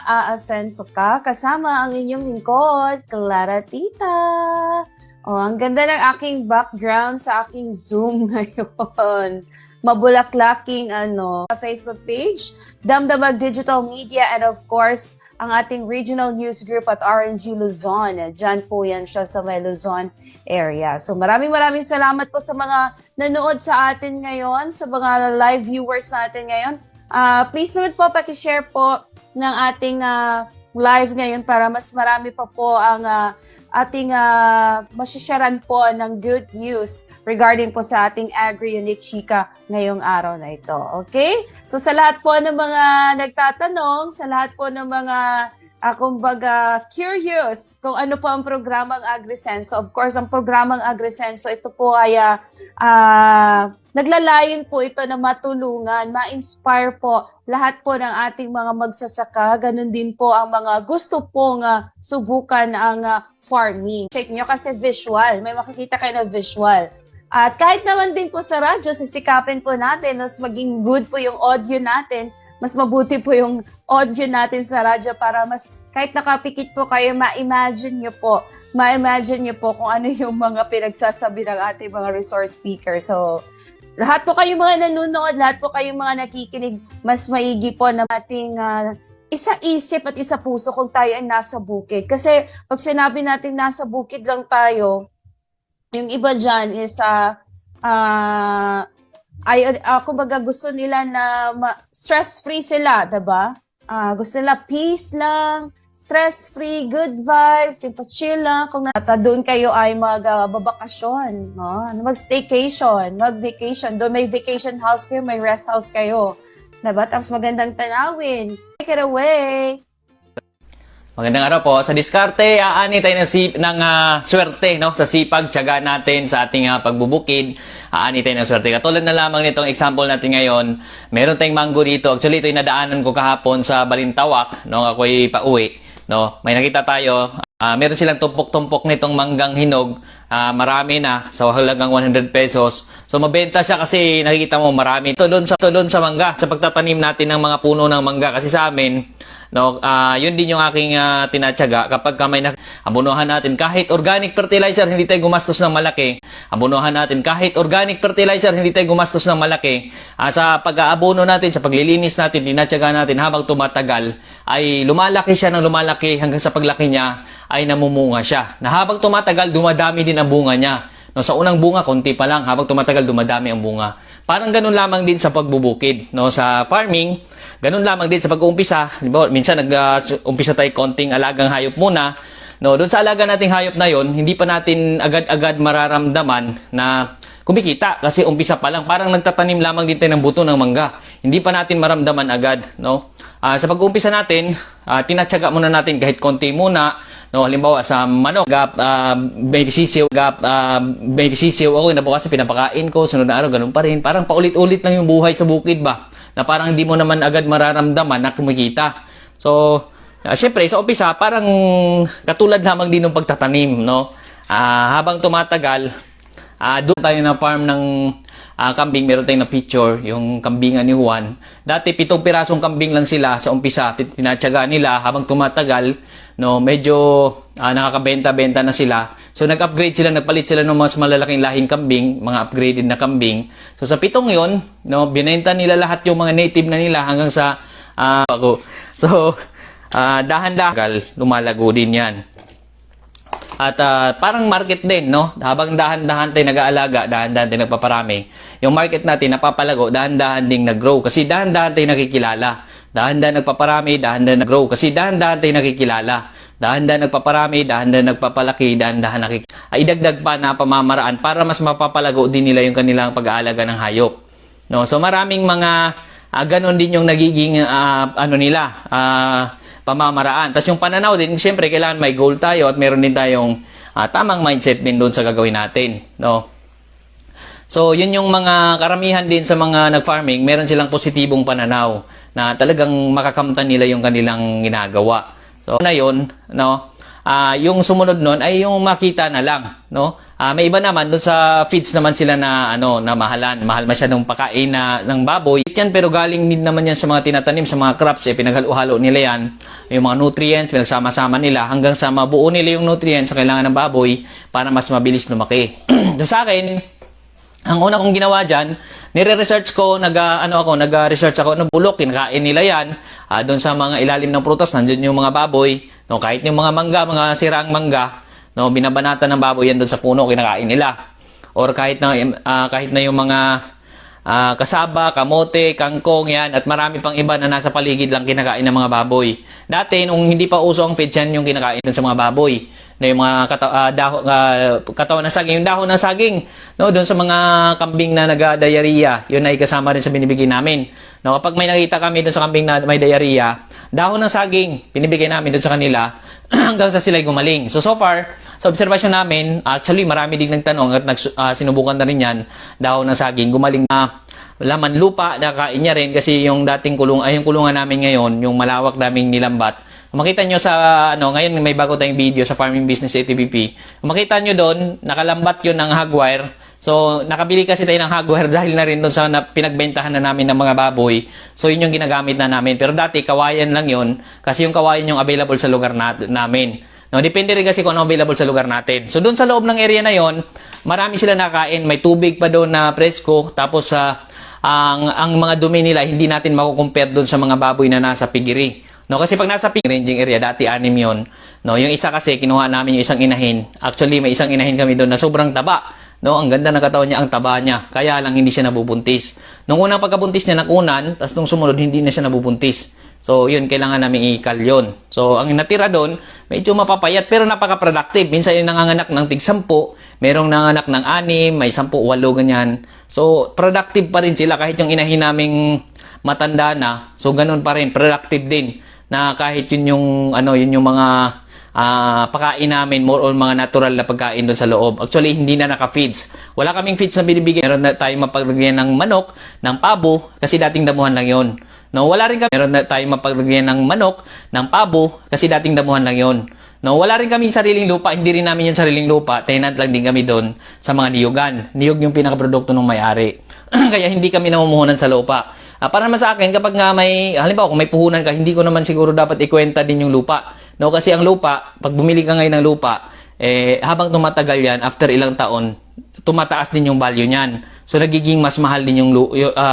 aasenso ka kasama ang inyong lingkod, Clara Tita. Oh, ang ganda ng aking background sa aking Zoom ngayon. Mabulaklaking Facebook page, Damdamag Digital Media, and of course, ang ating regional news group at RNG Luzon. Diyan po yan siya sa may Luzon area. So maraming salamat po sa mga nanood sa atin ngayon, sa mga live viewers natin ngayon. Please naman po, paki-share po ng ating live ngayon para mas marami pa po ang ating masisharan po ng good news regarding po sa ating Agri-Unit Chika ngayong araw na ito. Okay? So sa lahat po ng mga nagtatanong, sa lahat po ng mga kumbaga curious kung ano po ang programang AgriSenso. Of course, ang programang AgriSenso, ito po ay naglalayon po ito na matulungan, ma-inspire po lahat po ng ating mga magsasaka. Ganun din po ang mga gusto pong subukan ang farming. Check nyo kasi visual. May makikita kayo na visual. At kahit naman din po sa radyo, sisikapin po natin, mas maging good po yung audio natin, mas mabuti po yung audio natin sa radyo para mas kahit nakapikit po kayo, ma-imagine nyo po kung ano yung mga pinagsasabi ng ating mga resource speaker. So, lahat po kayong mga nanonood, lahat po kayong mga nakikinig, mas maigi po na ating isa-isip at isa-puso kung tayo ay nasa bukid. Kasi pag sinabi natin nasa bukid lang tayo, yung iba dyan is, kumbaga gusto nila na stress-free sila, diba? Gusto nila peace lang, stress-free, good vibes, yung pa-chill lang. Kung doon kayo ay magbabakasyon, no? Mag-staycation, mag-vacation. Doon may vacation house kayo, may rest house kayo. Diba? Tapos magandang tanawin. Take it away! Magandang araw po. Sa diskarte, aani tayo ng swerte, no? Sa sipag, tiyaga natin sa ating pagbubukid. Aani tayo ng swerte. Katulad na lamang nitong example natin ngayon, meron tayong mango dito. Actually, ito yung nadaanan ko kahapon sa Balintawak, no? Ako'y pauwi, no? May nakita tayo. Meron silang tumpok-tumpok nitong manggang hinog. Marami na. So, halagang 100 pesos. So, mabenta siya kasi nakikita mo marami. Ito doon sa mangga. Sa pagtatanim natin ng mga puno ng mangga. Kasi sa amin, no, yun din yung aking tinatyaga kapag may abunuhan natin kahit organic fertilizer, hindi tayo gumastos ng malaki. Abunuhan natin kahit organic fertilizer, hindi tayo gumastos ng malaki. Sa pag-aabono natin, sa paglilinis natin, tinatyaga natin habang tumatagal, ay lumalaki siya ng lumalaki hanggang sa paglaki niya ay namumunga siya. Na habang tumatagal, dumadami din ang bunga niya. No, sa unang bunga, konti pa lang. Habang tumatagal, dumadami ang bunga. Parang ganun lamang din sa pagbubukid. No, sa farming, ganun lamang din sa pag-uumpisa. Minsan nag-umpisa tayo konting alagang hayop muna. No, doon sa alaga nating hayop na yon, hindi pa natin agad-agad mararamdaman na kumikita kasi umpisa pa lang. Parang nagtatanim lamang din tayo ng buto ng mangga. Hindi pa natin maramdaman agad, no? Sa pag-uumpisa natin, tinatyaga muna natin kahit konti muna. No, halimbawa sa manok, baby sisiw ako nabukas pinapakain ko, sunod na araw ganun pa rin. Parang paulit-ulit lang yung buhay sa bukid ba? Na parang hindi mo naman agad mararamdaman na kumikita. So, syempre sa umpisa parang katulad lamang din ng pagtatanim, no? Habang tumatagal, doon tayo na farm ng kambing, meron tayong na-feature, yung kambingan ni Juan. Dati 7 pirasong kambing lang sila sa umpisa, tinatyaga nila habang tumatagal, no, medyo nakakabenta-benta na sila. So nag-upgrade sila, nagpalit sila ng mas malalaking lahing kambing, mga upgraded na kambing. So sa 7 yon, no, binenta nila lahat yung mga native na nila hanggang sa ako. So dahan-dahan lumalago din yan. At parang market din, no? Habang dahan-dahan tayo nag-aalaga, dahan-dahan tayo nagpaparami. Yung market natin napapalago, dahan-dahan ding nag-grow kasi dahan-dahan tayo nakikilala. Dahan-dahan nagpaparami, dahan-dahan nag-grow kasi dahan-dahan tayo nakikilala. Dahan-dahan nagpaparami, dahan-dahan nagpapalaki, dahan-dahan idagdag pa na pamamaraan para mas mapapalago din nila yung kanilang pag-aalaga ng hayop. No? So maraming mga ganon din yung nagiging pamamaraan. Tapos yung pananaw din, siyempre kailangan may goal tayo at meron din tayong tamang mindset din doon sa gagawin natin, no? So, yun yung mga karamihan din sa mga nag-farming, meron silang positibong pananaw na talagang makakamtan nila yung kanilang ginagawa. So, na yun, no? Yung sumunod nun ay yung makita na lang, no? May iba naman doon sa feeds naman sila na na mahalan. Mahal masyadong pakain ng baboy. Yan, pero galing din naman yan sa mga tinatanim, sa mga crops, pinaghalo-halo nila yan. Yung mga nutrients, pinagsama-sama nila hanggang sa mabuo nila yung nutrients sa kailangan ng baboy para mas mabilis lumaki. Doon sa akin, ang una kong ginawa dyan, nire-research ko, nag-research ako ng bulok, kinakain nila yan. Doon sa mga ilalim ng prutas, nandun yung mga baboy. No, kahit yung mga mangga, mga siraang mangga, no, binabanatan ng baboy yan doon sa puno, kinakain nila. Or kahit na yung mga kasaba, kamote, kangkong yan, at marami pang iba na nasa paligid lang kinakain ng mga baboy. Dati, nung hindi pa uso ang feeds yan, yung kinakain doon sa mga baboy. No, yung mga katawan ng saging, yung dahon ng saging, no, doon sa mga kambing na nag-diarrhea, yun ay kasama rin sa binibigay namin. No, kapag may nakita kami doon sa kambing na may diarrhea, dahon ng saging, binibigay namin doon sa kanila hanggang sa sila'y gumaling. So far, sa observation namin, actually marami din nagtanong at sinubukan na rin yan, dahon ng saging, gumaling na laman lupa, nakain niya rin kasi yung dating yung kulungan namin ngayon, yung malawak naming nilambat. Makita nyo sa, ngayon may bago tayong video sa Farming Business ATVP. Makita nyo doon, nakalambat yun ng hogwire. So, nakabili kasi tayo ng hogwire dahil na rin doon sa pinagbentahan na namin ng mga baboy. So, yun yung ginagamit na namin. Pero dati, kawayan lang yun kasi yung kawayan yung available sa lugar namin. No, depende rin kasi kung ano available sa lugar natin. So, doon sa loob ng area na yon, marami sila nakain. May tubig pa doon na presko. Tapos, ang mga dumi nila, hindi natin makukompare doon sa mga baboy na nasa piggery. No, kasi pag nasa pig ranging area, dati 6 yon. No, yung isa kasi kinuha namin yung isang inahin. Actually, may isang inahin kami doon na sobrang taba. No, ang ganda ng katawan niya, ang taba niya. Kaya lang hindi siya nabubuntis. Nung unang pagkabuntis niya nakunan, tapos nung sumunod hindi na siya nabubuntis. So, yun, kailangan namin ikal yun. So, ang natira doon, medyo mapapayat pero napaka-productive. Minsan yung nanganganak ng tig 10, merong nanganak ng 6, may 10, 8, ganyan. So, productive pa rin sila kahit yung inahin naming matanda na. So, ganun pa rin, productive din. Na kahit yun yung mga pakain namin, more on mga natural na pagkain doon sa loob. Actually, hindi na naka-feeds. Wala kaming feeds na binibigyan. Meron na tayong mapaglagyan ng manok, ng pabo, kasi dating damuhan lang yon. No, wala rin kami. Meron na tayong mapaglagyan ng manok, ng pabo, kasi dating damuhan lang yon. No, wala rin kami sariling lupa. Hindi rin namin yung sariling lupa. Tenant lang din kami doon sa mga niyugan. Niyog yung pinakaprodukto ng may-ari. Kaya hindi kami namumuhunan sa lupa. Para naman sa akin, kapag nga halimbawa kung may puhunan ka, hindi ko naman siguro dapat ikwenta din yung lupa. No, kasi ang lupa, pag bumili ka ngayon ng lupa, habang tumatagal yan, after ilang taon, tumataas din yung value niyan. So, nagiging mas mahal din yung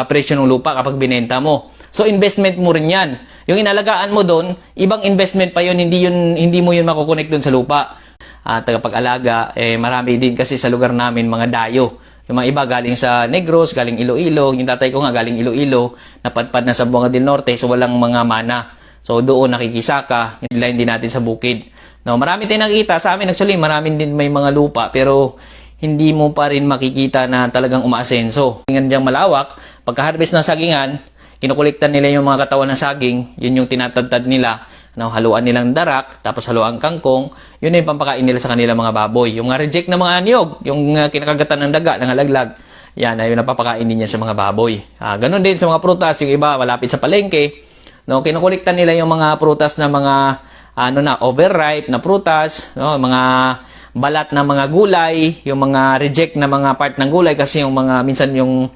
presyo ng lupa kapag binenta mo. So, investment mo rin yan. Yung inalagaan mo doon, ibang investment pa yun, hindi mo yun makukonek doon sa lupa. Tagapag-alaga, marami din kasi sa lugar namin mga dayo. Yung mga iba galing sa Negros, galing Iloilo. Yung tatay ko nga galing Iloilo, napadpad na sa Buanga del Norte, so walang mga mana. So doon nakikisaka, nilain din natin sa bukid. No, marami tayong nakikita sa amin. Actually, marami din may mga lupa, pero hindi mo pa rin makikita na talagang umaasenso. Tingnan diyang malawak, pagka-harvest ng sagingan, kinukuliktan nila yung mga katawan ng saging, yun yung tinatadtad nila. No, haluan nilang darak, tapos haluan kangkong, yun na yung pampakain nila sa kanilang mga baboy. Yung reject na mga niyog, yung kinakagatan ng daga, ng alaglag, yan ay napapakain din yan sa mga baboy. Ganon din sa mga prutas, yung iba malapit sa palengke, no, kinukuliktan nila yung mga prutas na mga overripe na prutas, no, mga balat na mga gulay, yung mga reject na mga part ng gulay kasi yung mga minsan yung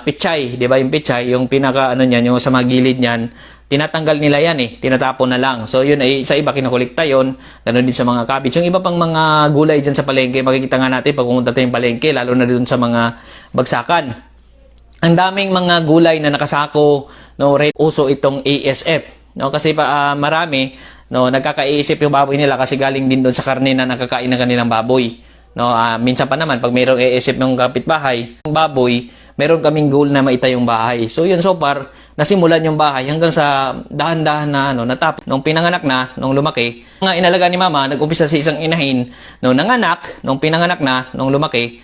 pichay, 'di ba? Yung pichay, yung pinaka niyan, yung sa mga gilid niyan, tinatanggal nila yan tinatapon na lang. So yun ay sa iba kinukulikta yon, ganoon din sa mga cabbage. Yung iba pang mga gulay diyan sa palengke, makikita nga natin pag pumunta tayong palengke, lalo na doon sa mga bagsakan. Ang daming mga gulay na nakasako, no, uso itong ASF, no, kasi marami, no, nagkakaisip yung baboy nila kasi galing din doon sa karne na nakakain ng kanilang baboy. No, minsan pa naman pag mayroong ASF ng kapitbahay, ng baboy, meron kaming goal na maitay yung bahay. So yun, so far nasimulan yung bahay hanggang sa dahan-dahan na natapos. Nung pinanganak na, nung lumaki, nga inalaga ni mama, nag-umpisa sa isang inahin, nung nanganak, nung pinanganak na, nung lumaki,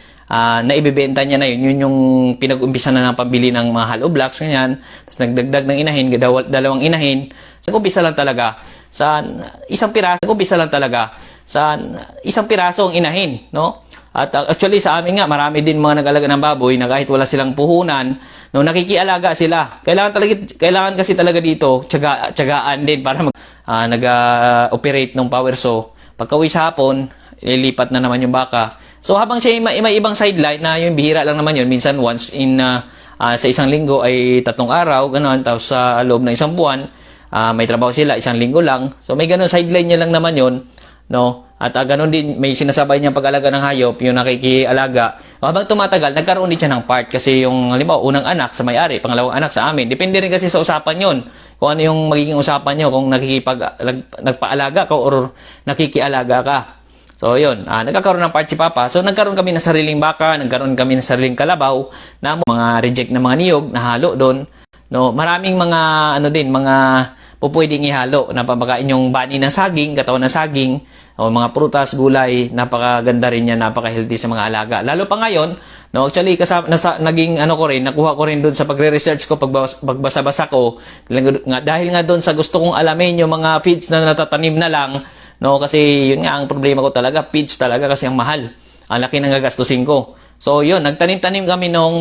naibebenta niya na yun. Yun yung pinag-umpisa na ng pambili ng mga hollow blocks, ganyan. Tapos nagdagdag ng inahin, dalawang inahin. Nag-umpisa lang talaga sa isang piraso ang inahin, no? At actually sa amin nga, marami din mga nag-alaga ng baboy na kahit wala silang puhunan, no, nakikialaga sila. Kailangan kasi talaga dito, tiyagaan din para nag-operate ng power saw. Pagka-uwi sa hapon, ilipat na naman yung baka So habang siya may ibang sideline na yung bihira lang naman yun, minsan once in sa isang linggo ay 3 araw, gano'n, tapos sa loob ng isang buwan, may trabaho sila, isang linggo lang. So may gano'n sideline niya lang naman yun, no? At gano'n din, may sinasabay niyang pag-alaga ng hayop, yung nakikialaga. Habang tumatagal, nagkaroon din siya ng part kasi yung, halimbawa, unang anak sa may-ari, pangalawang anak sa amin. Depende rin kasi sa usapan yun. Kung ano yung magiging usapan niyo, kung nagpaalaga ka or nakikialaga ka. So, yun. Nagkakaroon ng part si Papa. So, nagkaroon kami ng sariling baka, nagkaroon kami ng sariling kalabaw, na mga reject na mga niyog, nahalo doon. No, maraming mga, mga pupwedeng ihalo na papakain yung bani ng saging, katawan ng saging, o mga prutas, gulay, napakaganda rin yan, napaka-healthy sa mga alaga. Lalo pa ngayon, no, actually, naging nakuha ko rin doon sa pagre-research ko, pagbasa-basa ko, dahil nga doon sa gusto kong alamin yung mga feeds na natatanim na lang, no, kasi yun nga, ang problema ko talaga, feeds talaga kasi ang mahal. Ang laki ng gagastusin ko. So, yun, nagtanim-tanim kami nung